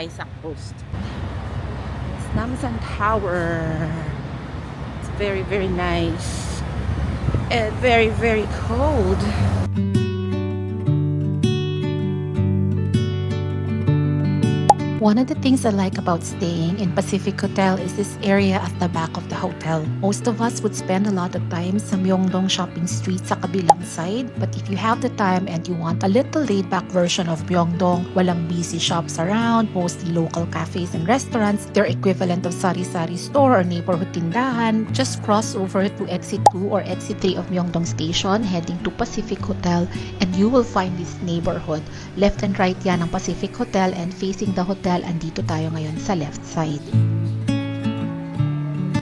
Isaac Post. It's Namsan Tower. It's very, very nice. And very, very cold. One of the things I like about staying in Pacific Hotel is this area at the back of the hotel. Most of us would spend a lot of time sa Myeongdong Shopping Street sa kabilang side. But if you have the time and you want a little laid-back version of Myeongdong, walang busy shops around, mostly local cafes and restaurants, their equivalent of sari-sari store or neighborhood tindahan, just cross over to exit 2 or exit 3 of Myeongdong Station heading to Pacific Hotel and you will find this neighborhood. Left and right yan ang Pacific Hotel and facing the hotel. Andito tayo ngayon sa left side.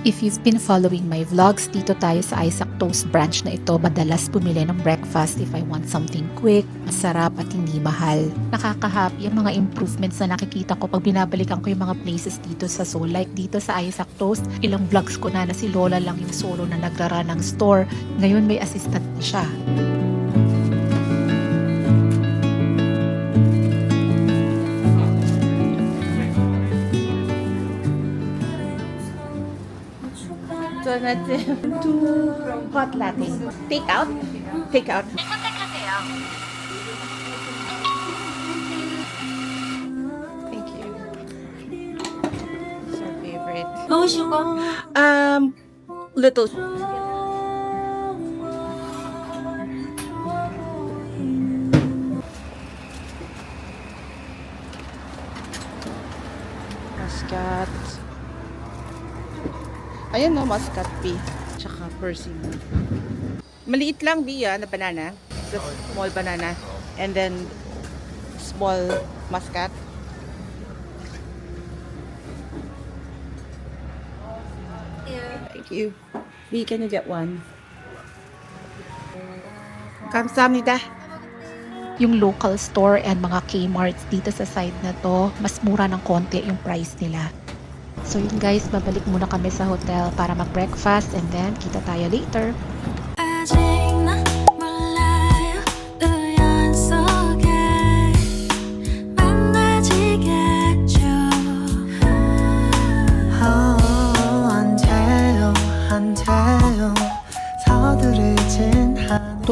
If you've been following my vlogs, dito tayo sa Isaac Toast branch na ito. Madalas bumili ng breakfast if I want something quick, masarap at hindi mahal. Nakaka-happy ang mga improvements na nakikita ko pag binabalikan ko yung mga places dito sa Seoul. Like dito sa Isaac Toast, ilang vlogs ko na si Lola lang yung solo na nagrara ng store. Ngayon may assistant na siya. So natin 2 hot latte. Take out? Take out. Thank you. It's our favorite. No sugar. Little. Muscat. Ayan no, muscat pea. Tsaka persimmon. Maliit lang biya na banana. Just small banana. And then, small muscat. Thank you. B, can you get one? Kamsahamnida. Yung local store and mga Kmarts dito sa side na to, mas mura ng konti yung price nila. So yun guys, babalik muna kami sa hotel para mag-breakfast and then kita tayo later.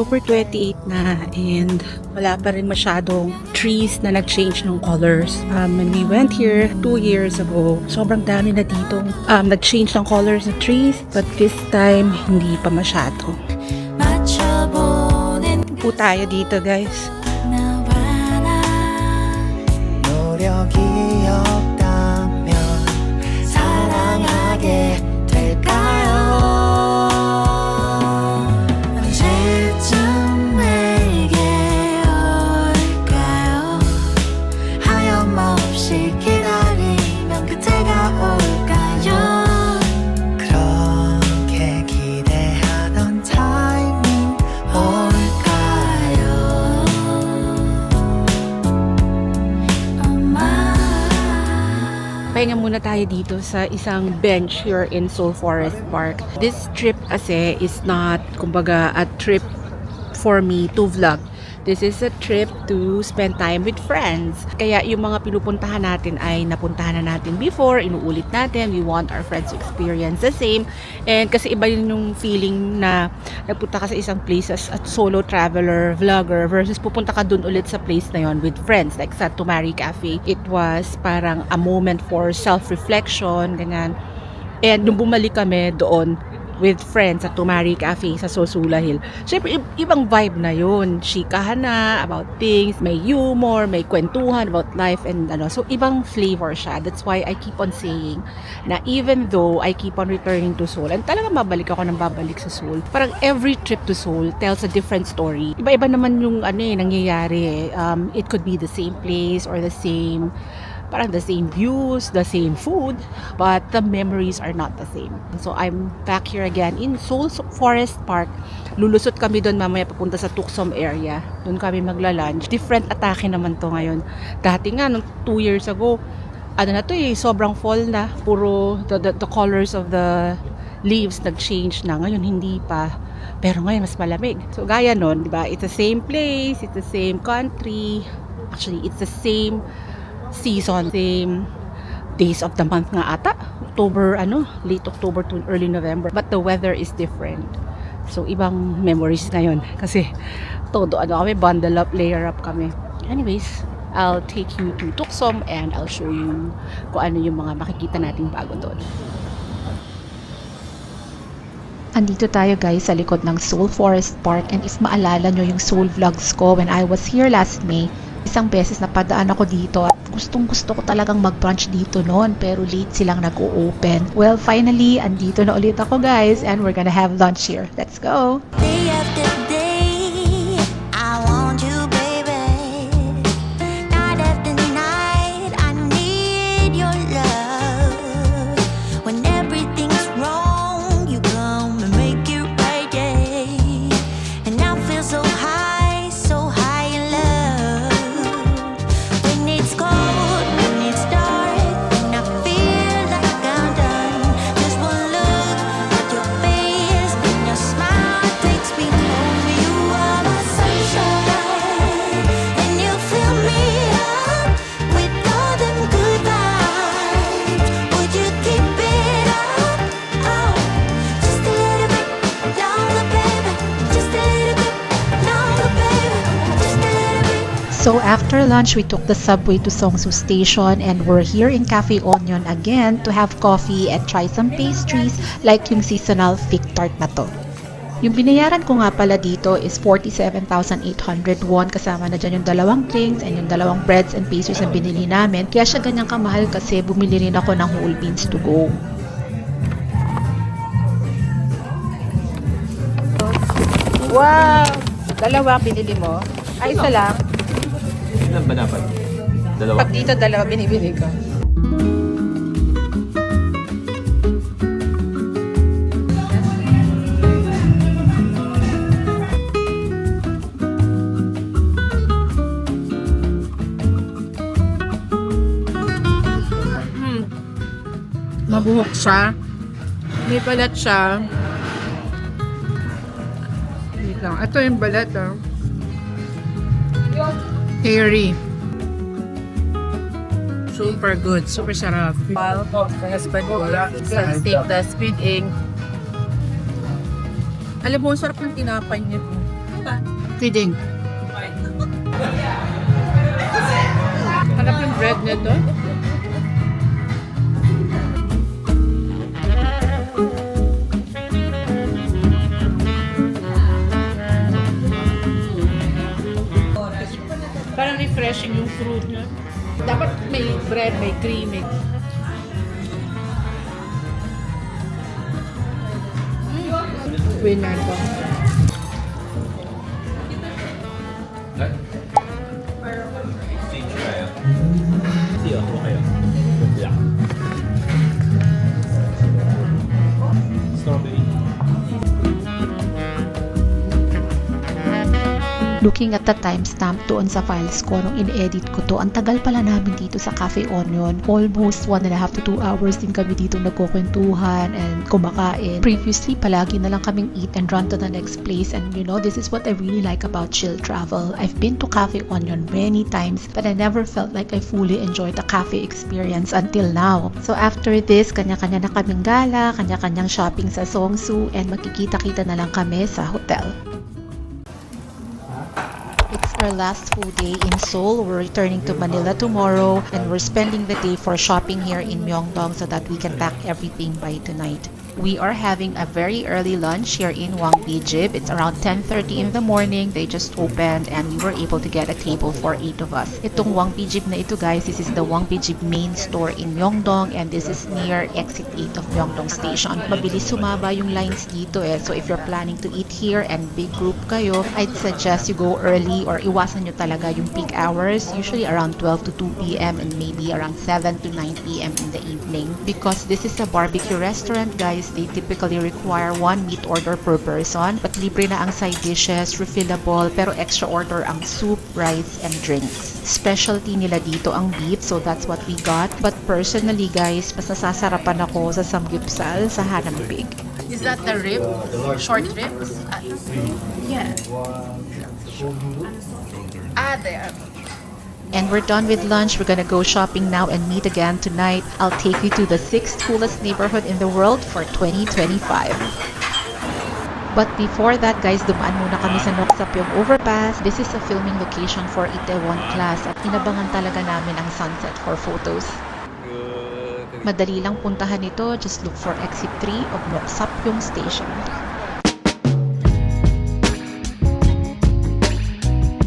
October 28 na and wala pa rin masyadong trees na nag-change ng colors. When we went here 2 years ago, sobrang dami na dito nag-change ng colors ng trees, but this time hindi pa masyado. Po tayo dito guys. Pahinga muna tayo dito sa isang bench here in Seoul Forest Park. This trip kasi is not, kumbaga, a trip for me to vlog. This is a trip to spend time with friends. Kaya yung mga pinupuntahan natin ay napuntahan na natin before, inuulit natin. We want our friends to experience the same. And kasi iba yun yung feeling na nagpunta ka sa isang place as a solo traveler, vlogger, versus pupunta ka dun ulit sa place na yon with friends. Like sa Tumari Cafe, it was parang a moment for self-reflection, ganyan. And nung bumalik kami doon, with friends at Tumari Cafe sa Sosula Hill. Siyempre, ibang vibe na yun. Chikahan na about things, may humor, may kwentuhan about life and ano. So, ibang flavor siya. That's why I keep on saying na even though I keep on returning to Seoul, and talaga mabalik ako ng babalik sa Seoul, parang every trip to Seoul tells a different story. Iba-iba naman yung nangyayari. It could be the same place or the same views, the same food, but the memories are not the same. So I'm back here again in Seoul Forest Park. Lulusot kami doon mamaya papunta sa Tuksom area. Doon kami magla-lunch. Different atake naman to ngayon. Dati nga, nung 2 years ago, sobrang fall na. Puro the colors of the leaves nag-change na. Ngayon, hindi pa. Pero ngayon, mas malamig. So, gaya nun, di ba? It's the same place, it's the same country. Actually, it's the same season. Same days of the month nga ata. October, late October to early November. But the weather is different. So, ibang memories ngayon. Kasi, todo, kami, bundle up, layer up kami. Anyways, I'll take you to Tucson and I'll show you kung ano yung mga makikita nating bago doon. Andito tayo guys sa likod ng Seoul Forest Park, and if maalala nyo yung Seoul vlogs ko when I was here last May, isang beses napadaan ako dito at gustong gusto ko talagang mag-brunch dito noon pero late silang nag-o-open. Well, finally, andito na ulit ako guys and we're gonna have lunch here. Let's go! Day after day, I want you, baby. Night after night, I need your love. When everything's wrong, you come and make it right, yeah. And I feel so high in love. When it's cold, when it's dark, when I feel like I'm done. Just one look at your face, and your smile takes me home. You are my sunshine, and you fill me up with all them good vibes. Would you keep it up? Oh, just a little bit longer, baby. Just a little bit longer, baby. Just a little bit. So after lunch, we took the subway to Seongsu Station and we're here in Cafe Onion again to have coffee and try some pastries like yung seasonal fig tart na to. Yung binayaran ko nga pala dito is 47,800 won, kasama na dyan yung dalawang drinks and yung dalawang breads and pastries na binili namin. Kaya siya ganyang kamahal kasi bumili rin ako ng whole beans to go. Wow! Dalawa binili mo? Ay, isa lang. Ilan ba dapat? Dalawa? Pag dito, dalawa binibili ko. Mabuhok siya. May balat siya. Wait lang. Ito yung balat, oh. Hairy. Super good. Super sarap. Husband ko. Sa steak na squid ink. Alam mo, sarap ng tinapay niya. Squid ink. Harap yung bread nito. Parang refreshing yung fruit niya. Dapat may bread, may creamy. Winner to. Iya, okay. Yeah. Strawberry. Looking at the timestamp doon sa files ko nung in-edit ko to, ang tagal pala namin dito sa Cafe Onion. Almost 1.5 to 2 hours din kami dito nagkukwentuhan and kumakain. Previously, palagi na lang kaming eat and run to the next place, and you know, this is what I really like about chill travel. I've been to Cafe Onion many times, but I never felt like I fully enjoyed the cafe experience until now. So after this, kanya-kanya na kaming gala, kanya-kanyang shopping sa Seongsu, and magkikita-kita na lang kami sa hotel. It's our last full day in Seoul. We're returning to Manila tomorrow and we're spending the day for shopping here in Myeongdong so that we can pack everything by tonight. We are having a very early lunch here in Wangbi-jib. It's around 10:30 in the morning. They just opened and we were able to get a table for 8 of us. Itong Wangbi-jib na ito guys, this is the Wangbi-jib main store in Myeongdong and this is near exit 8 of Myeongdong Station. Mabilis sumaba yung lines dito eh. So if you're planning to eat here and big group kayo, I'd suggest you go early or iwasan nyo talaga yung peak hours, usually around 12 to 2 p.m. and maybe around 7 to 9 p.m. in the evening. Because this is a barbecue restaurant guys, they typically require 1 meat order per person, but libre na ang side dishes, refillable, pero extra order ang soup, rice, and drinks. Specialty nila dito ang beef, so that's what we got. But personally guys, mas nasasarapan ako sa samgyeopsal sa Hanam Pig. Is that the rib? Short ribs? Yeah. There. And we're done with lunch. We're gonna go shopping now and meet again tonight. I'll take you to the 6th coolest neighborhood in the world for 2025. But before that guys, dumaan muna kami sa Noksapyong Overpass. This is a filming location for Itaewon class at inabangan talaga namin ang sunset for photos. Madali lang puntahan ito. Just look for exit 3 of Noksapyong Station.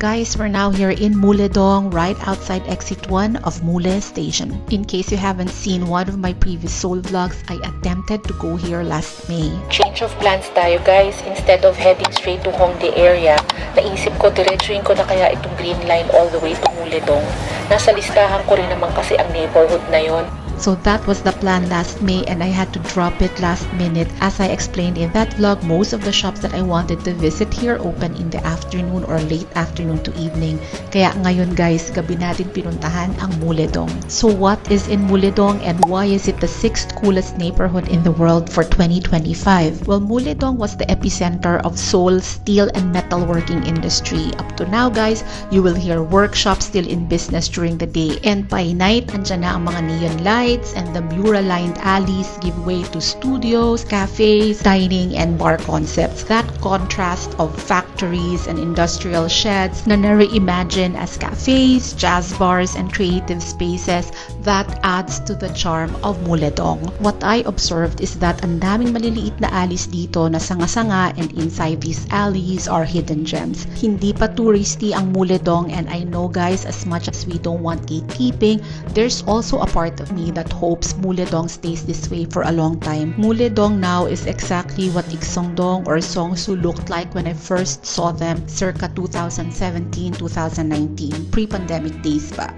Guys, we're now here in Muledong, right outside exit 1 of Mule Station. In case you haven't seen one of my previous Seoul vlogs, I attempted to go here last May. Change of plans tayo guys. Instead of heading straight to Hongdae area, naisip ko diretsuin ko na kaya itong green line all the way to Muledong. Nasa listahan ko rin naman kasi ang neighborhood na yon. So that was the plan last May and I had to drop it last minute. As I explained in that vlog, most of the shops that I wanted to visit here open in the afternoon or late afternoon to evening. Kaya ngayon guys, gabi natin pinuntahan ang Muledong. So what is in Muledong and why is it the 6th coolest neighborhood in the world for 2025? Well, Muledong was the epicenter of Seoul's steel and metalworking industry. Up to now guys, you will hear workshops still in business during the day. And by night, andyan na ang mga neon lights and the mural-lined alleys give way to studios, cafes, dining, and bar concepts. That contrast of factories and industrial sheds na na-reimagine as cafes, jazz bars, and creative spaces, that adds to the charm of Muledong. What I observed is that ang daming maliliit na alleys dito na sanga-sanga, and inside these alleys are hidden gems. Hindi pa touristy ang Muledong, and I know guys, as much as we don't want gatekeeping, there's also a part of me that hopes Muledong stays this way for a long time. Muledong now is exactly what Ikseongdong or Seongsu looked like when I first saw them circa 2017-2019, pre-pandemic days pa.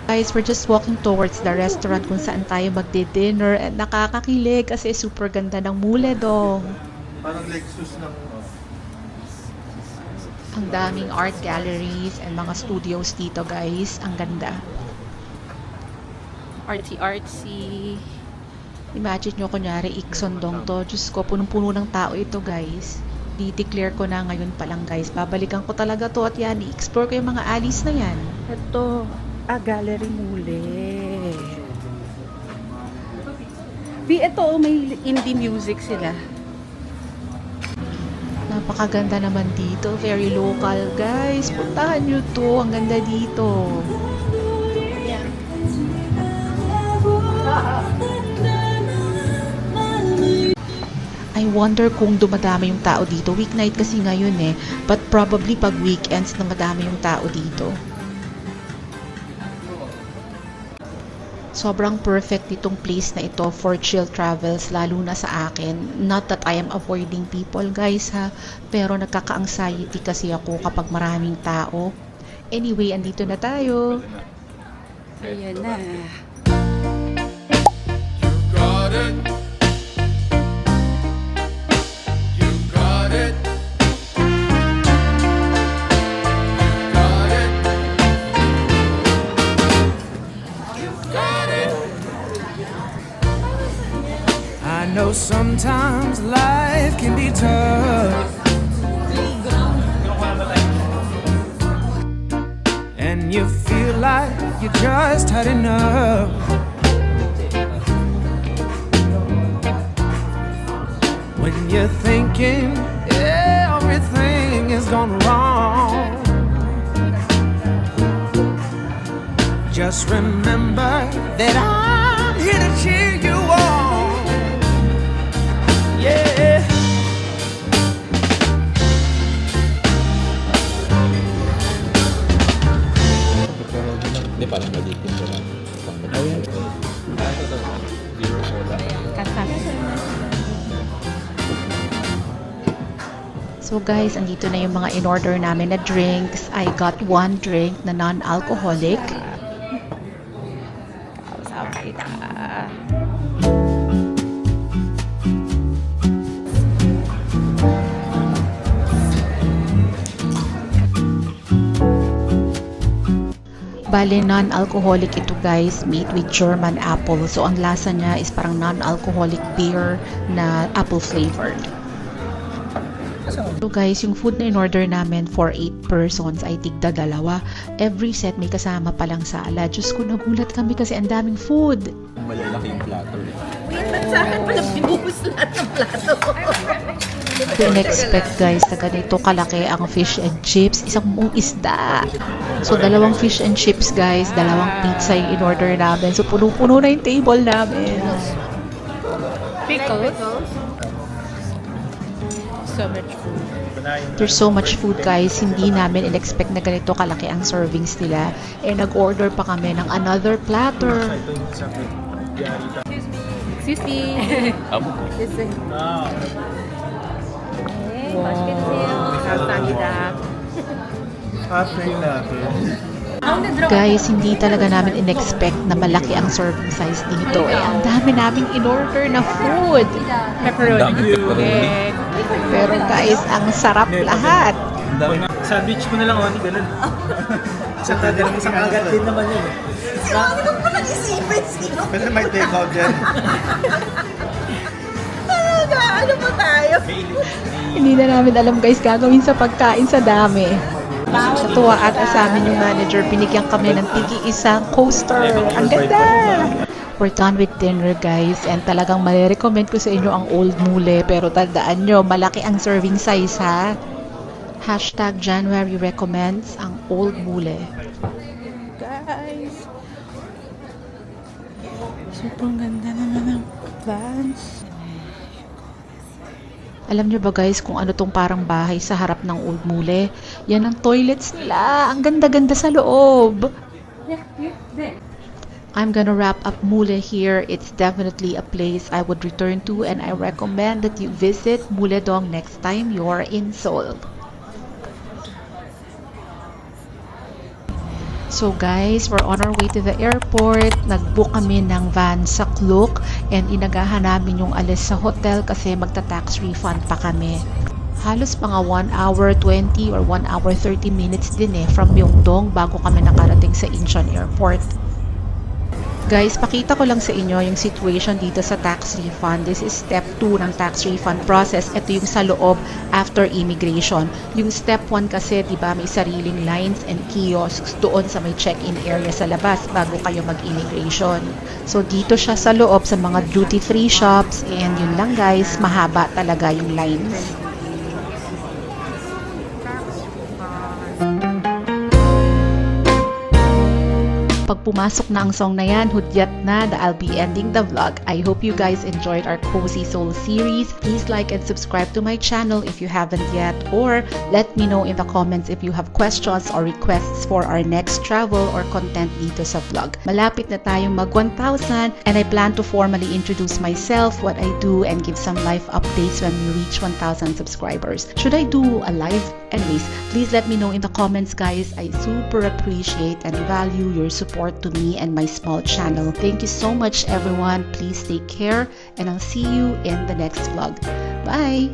Guys, we're just walking towards the restaurant kung saan tayo magdi-dinner and nakakakilig kasi super ganda ng Muledong. Parang Lexus ng Ang daming art galleries and mga studios dito guys. Ang ganda. Artsy-artsy. Imagine nyo kunyari Ikseongdong to. Diyos ko, punong-puno ng tao ito guys. Di-declare ko na ngayon pa lang guys. Babalikan ko talaga to at yan. I-explore ko yung mga alleys na yan. Ito, Gallery Mule. Ito, may indie music sila. Napakaganda naman dito. Very local guys. Puntahan nyo to. Ang ganda dito. I wonder kung dumadami yung tao dito. Weeknight kasi ngayon eh. But probably pag weekends na madami yung tao dito. Sobrang perfect itong place na ito for chill travels, lalo na sa akin. Not that I am avoiding people guys ha, pero nagkaka-anxiety kasi ako kapag maraming tao. Anyway, andito na tayo. Ayan na. got it. You got it. Got it. You got it. I know sometimes life can be tough, and you feel like you just had enough. When you're thinking everything is gone wrong, just remember that I'm here to cheer you on. Yeah. Hindi, parang malitin ko lang. Ayan. So guys, andito na yung mga in-order namin na drinks. I got one drink na non-alcoholic. Bale, non-alcoholic ito guys, made with German apple. So ang lasa niya is parang non-alcoholic beer na apple flavored. So guys, yung food na in-order namin for 8 persons ay tigda 2. Every set may kasama palang salad. Diyos ko, nagulat kami kasi ang daming food. Malalaki yung plato. Don't expect guys na ganito kalaki ang fish and chips. Isang buong isda. So 2 fish and chips guys, 2 pizza yung in-order namin. So puno-puno na yung table namin. Pickles. So much food. There's so much food guys, hindi namin in-expect na ganito kalaki ang servings nila. Eh nag-order pa kami ng another platter. Excuse me. This is... Guys, hindi talaga namin in-expect na malaki ang serving size dito. Eh, ang dami naming in-order na food. Pepperoni. Eh, pero guys, ang sarap lahat. Sandwich mo na lang, Oni, ganun. Sa tagal, isang agad din naman yun. Pwede may take out dyan. Hindi na namin alam guys gagawin sa pagkain sa dami. Sa tuwa at sa amin yung manager, binigyan kami ng tigi-isang coaster. Ang ganda! We're done with dinner guys and talagang marirecommend ko sa inyo ang Old Mule, pero tandaan nyo, malaki ang serving size ha. #January recommends ang Old Mule. Guys. Sobrang ganda naman ng plants. Alam nyo ba guys kung ano tong parang bahay sa harap ng Old Mule? Yan ang toilets nila. Ang ganda-ganda sa loob. I'm gonna wrap up Mule here. It's definitely a place I would return to and I recommend that you visit Muledong next time you're in Seoul. So guys, we're on our way to the airport. Nag-book kami ng van sa Klook and inagahan namin yung alis sa hotel kasi magta-tax refund pa kami. Halos mga 1 hour 20 or 1 hour 30 minutes din from Myeongdong bago kami nakarating sa Incheon Airport. Guys, pakita ko lang sa inyo yung situation dito sa tax refund. This is step 2 ng tax refund process. Ito yung sa loob after immigration. Yung step 1 kasi, di ba, may sariling lines and kiosks doon sa may check-in area sa labas bago kayo mag-immigration. So, dito siya sa loob sa mga duty-free shops and yun lang guys, mahaba talaga yung lines. Pag pumasok na ang song na yan, hudyat na that I'll be ending the vlog. I hope you guys enjoyed our Cozy Soul series. Please like and subscribe to my channel if you haven't yet, or let me know in the comments if you have questions or requests for our next travel or content dito sa vlog. Malapit na tayong mag 1,000 and I plan to formally introduce myself, what I do, and give some life updates when we reach 1,000 subscribers. Should I do a live? Anyways, please let me know in the comments guys. I super appreciate and value your support to me and my small channel. Thank you so much everyone. Please take care and I'll see you in the next vlog. Bye!